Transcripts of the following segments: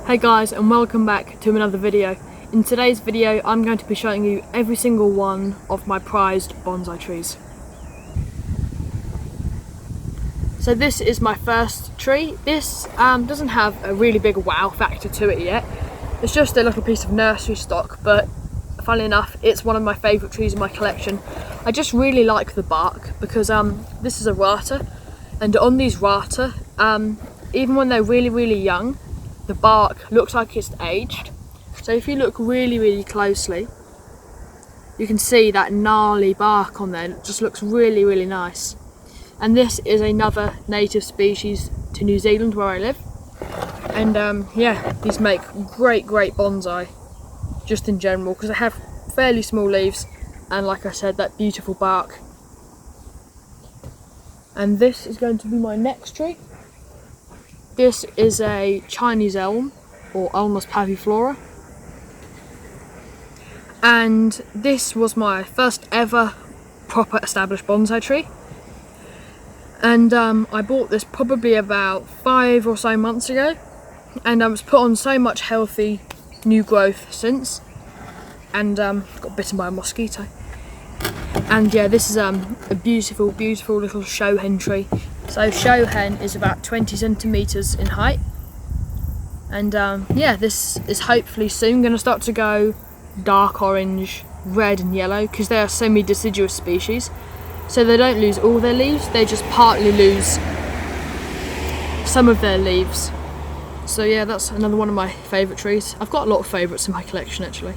Hey guys, and welcome back to another video. In today's video I'm going to be showing you every single one of my prized bonsai trees. So this is my first tree. This doesn't have a really big wow factor to it yet. It's just a little piece of nursery stock, but funnily enough it's one of my favourite trees in my collection. I just really like the bark because this is a rata, and on these rata, even when they're really young, the bark looks like it's aged. So if you look really closely, you can see that gnarly bark on there. It just looks really nice. And this is another native species to New Zealand where I live. And yeah, these make great bonsai just in general because they have fairly small leaves and, like I said, that beautiful bark. And this is going to be my next tree. This is a Chinese elm, or Ulmus paviflora, and this was my first ever proper established bonsai tree. And I bought this probably about 5 or so months ago, and it's put on so much healthy new growth since, and got bitten by a mosquito. And yeah, this is a beautiful little show hen tree. So show hen is about 20 centimeters in height, and yeah, this is hopefully soon going to start to go dark orange, red and yellow because they are semi-deciduous species, so they don't lose all their leaves, they just partly lose some of their leaves. So yeah, that's another one of my favourite trees. I've got a lot of favourites in my collection actually.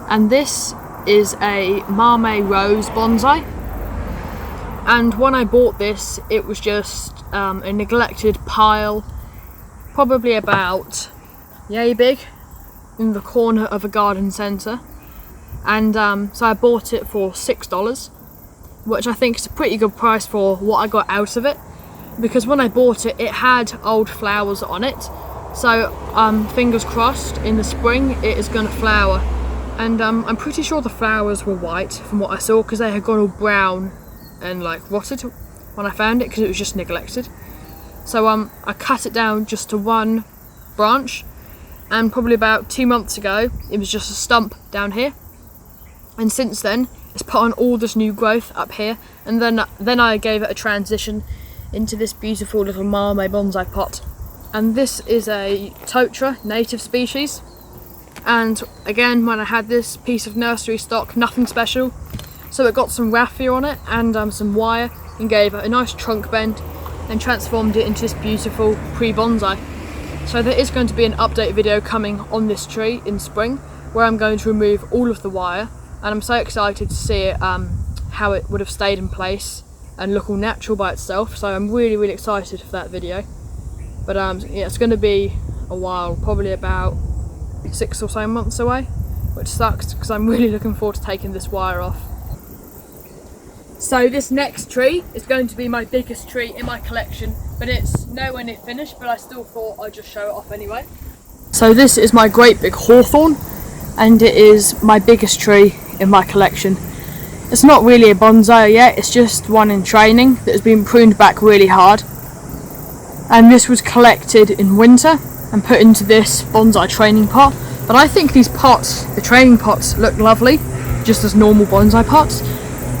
And this is a Mame rose bonsai, and when I bought this it was just a neglected pile, probably about yay big, in the corner of a garden centre. And so I bought it for $6, which I think is a pretty good price for what I got out of it, because when I bought it, it had old flowers on it, so fingers crossed in the spring it is going to flower. And I'm pretty sure the flowers were white from what I saw, because they had gone all brown and like rotted when I found it because it was just neglected. So I cut it down just to one branch, and probably about 2 months ago it was just a stump down here, and since then it's put on all this new growth up here. And then I gave it a transition into this beautiful little Mame bonsai pot. And this is a Totara native species. And again, when I had this piece of nursery stock, nothing special, so it got some raffia on it and some wire, and gave it a nice trunk bend and transformed it into this beautiful pre-bonsai. So there is going to be an update video coming on this tree in spring where I'm going to remove all of the wire, and I'm so excited to see it, how it would have stayed in place and look all natural by itself. So I'm really excited for that video. But yeah, it's going to be a while, probably about 6 or so months away, which sucks because I'm really looking forward to taking this wire off. So this next tree is going to be my biggest tree in my collection, but it's nowhere near finished, but I still thought I'd just show it off anyway. So this is my great big hawthorn, and it is my biggest tree in my collection. It's not really a bonsai yet, it's just one in training that has been pruned back really hard. And this was collected in winter and put into this bonsai training pot. But I think these pots, the training pots, look lovely just as normal bonsai pots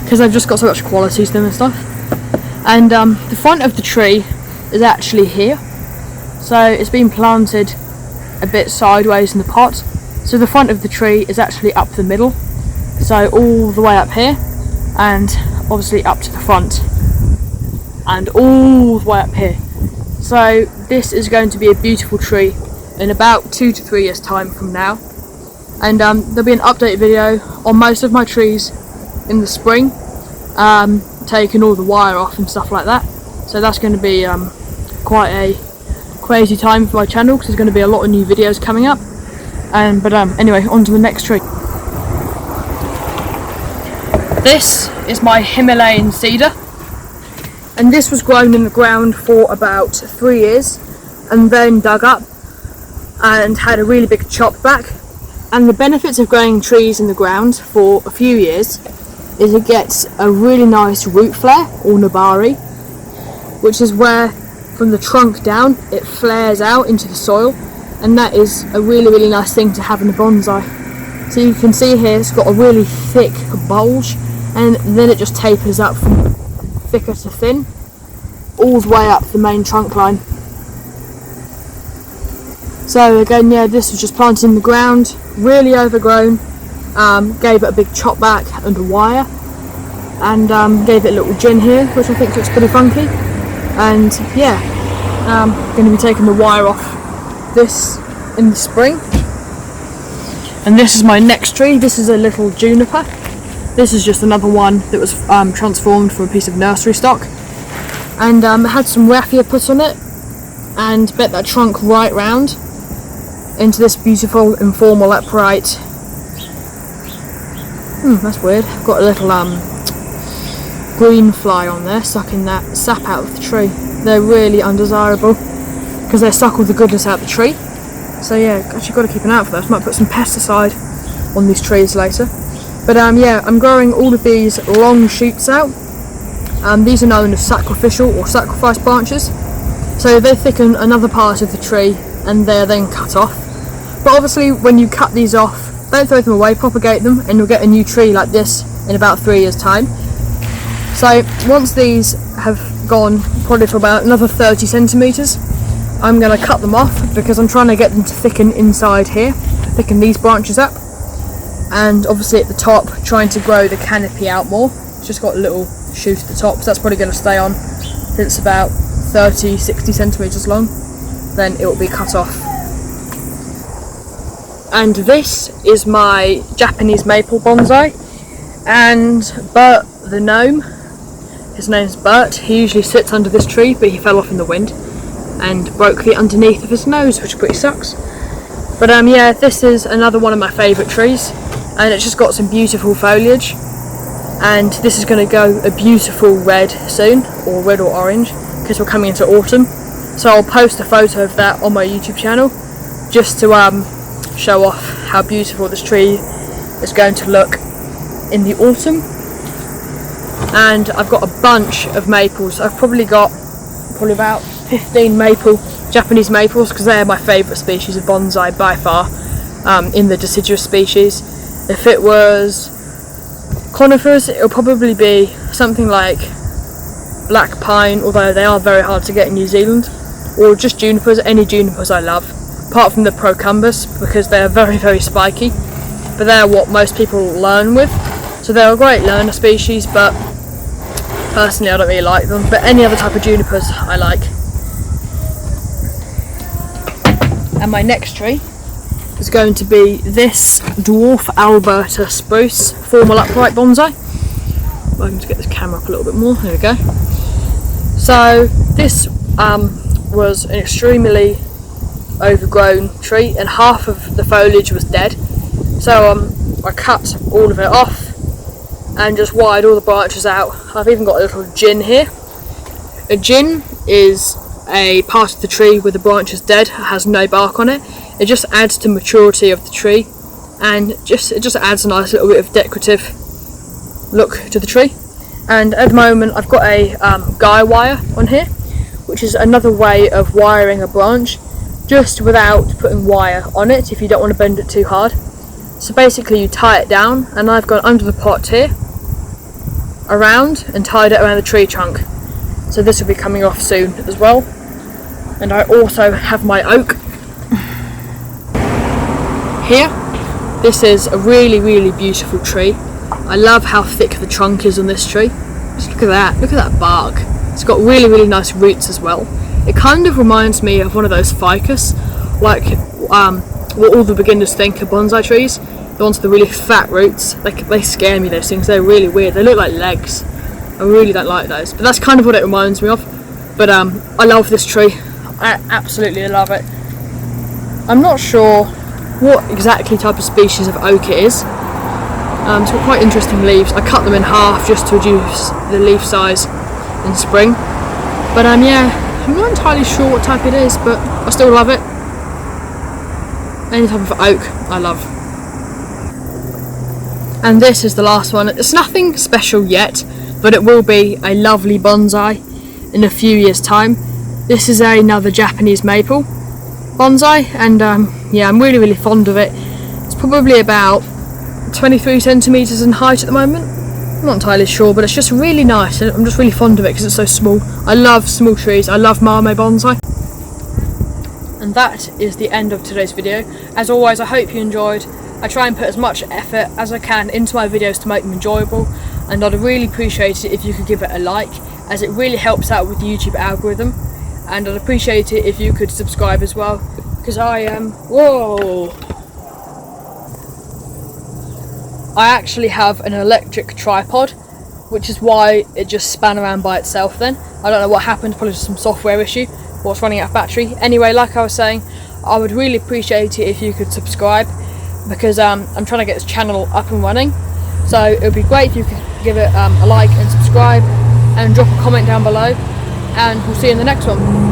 because they've just got so much quality to them and stuff. And the front of the tree is actually here, so it's been planted a bit sideways in the pot, so the front of the tree is actually up the middle, so all the way up here and obviously up to the front and all the way up here. So this is going to be a beautiful tree in about 2 to 3 years time from now. And there'll be an update video on most of my trees in the spring, taking all the wire off and stuff like that. So that's going to be quite a crazy time for my channel because there's going to be a lot of new videos coming up. But anyway, on to the next tree. This is my Himalayan cedar. And this was grown in the ground for about 3 years and then dug up and had a really big chop back. And the benefits of growing trees in the ground for a few years is it gets a really nice root flare, or nabari, which is where from the trunk down, it flares out into the soil, and that is a really nice thing to have in a bonsai. So you can see here it's got a really thick bulge, and then it just tapers up from thicker to thin, all the way up the main trunk line. So again, yeah, this was just planted in the ground, really overgrown. Gave it a big chop back and a wire, and gave it a little gin here, which I think looks pretty funky. And yeah, going to be taking the wire off this in the spring. And this is my next tree. This is a little juniper. This is just another one that was transformed from a piece of nursery stock, and had some raffia put on it and bent that trunk right round into this beautiful informal upright. That's weird. I've got a little green fly on there sucking that sap out of the tree. They're really undesirable because they suck all the goodness out of the tree. So yeah, actually got to keep an eye out for those. Might put some pesticide on these trees later. But yeah, I'm growing all of these long shoots out. These are known as sacrificial or sacrifice branches. So they thicken another part of the tree and they're then cut off. But obviously when you cut these off, don't throw them away, propagate them, and you'll get a new tree like this in about 3 years' time. So once these have gone probably for about another 30 centimetres, I'm going to cut them off because I'm trying to get them to thicken inside here, thicken these branches up, and obviously at the top trying to grow the canopy out more. It's just got a little shoot at the top, so that's probably going to stay on till it's about 30-60 centimetres long, then it will be cut off. And this is my Japanese maple bonsai, and Bert the gnome, his name's Bert, he usually sits under this tree, but he fell off in the wind and broke the underneath of his nose, which pretty sucks. But yeah, this is another one of my favourite trees, and it's just got some beautiful foliage, and this is going to go a beautiful red soon, or red or orange, because we're coming into autumn. So I'll post a photo of that on my YouTube channel, just to show off how beautiful this tree is going to look in the autumn. And I've got a bunch of maples. I've probably got about 15 Japanese maples, because they're my favourite species of bonsai by far, in the deciduous species. If it was conifers, it will probably be something like black pine, although they are very hard to get in New Zealand, or just junipers. Any junipers I love, apart from the procumbus, because they're very spiky, but they're what most people learn with, so they're a great learner species, but personally I don't really like them. But any other type of junipers I like. And my next tree is going to be this dwarf Alberta spruce formal upright bonsai. I'm going to get this camera up a little bit more, there we go. So this was an extremely overgrown tree, and half of the foliage was dead, so I cut all of it off and just wired all the branches out. I've even got a little gin here. A gin is a part of the tree where the branch is dead, has no bark on it. It just adds to maturity of the tree, and it just adds a nice little bit of decorative look to the tree. And at the moment I've got a guy wire on here, which is another way of wiring a branch, just without putting wire on it if you don't want to bend it too hard. So basically you tie it down, and I've gone under the pot here, around, and tied it around the tree trunk. So this will be coming off soon as well. And I also have my oak here. This is a really beautiful tree. I love how thick the trunk is on this tree. Just look at that bark. It's got really nice roots as well. It kind of reminds me of one of those ficus, like what all the beginners think are bonsai trees. The ones with the really fat roots. They scare me, those things. They're really weird. They look like legs. I really don't like those. But that's kind of what it reminds me of. But I love this tree. I absolutely love it. I'm not sure what exactly type of species of oak it is. It's got quite interesting leaves. I cut them in half just to reduce the leaf size in spring. But yeah, I'm not entirely sure what type it is, but I still love it. Any type of oak I love. And this is the last one. It's nothing special yet, but it will be a lovely bonsai in a few years' time. This is another Japanese maple bonsai, and yeah, I'm really fond of it. It's probably about 23 centimeters in height at the moment. I'm not entirely sure, but it's just really nice. I'm just really fond of it because it's so small. I love small trees. I love Mame bonsai. And that is the end of today's video. As always, I hope you enjoyed. I try and put as much effort as I can into my videos to make them enjoyable, and I'd really appreciate it if you could give it a like, as it really helps out with the YouTube algorithm. And I'd appreciate it if you could subscribe as well, because I actually have an electric tripod, which is why it just span around by itself then. I don't know what happened, probably just some software issue, or it's running out of battery. Anyway, like I was saying, I would really appreciate it if you could subscribe, because I'm trying to get this channel up and running. So it would be great if you could give it a like and subscribe, and drop a comment down below, and we'll see you in the next one.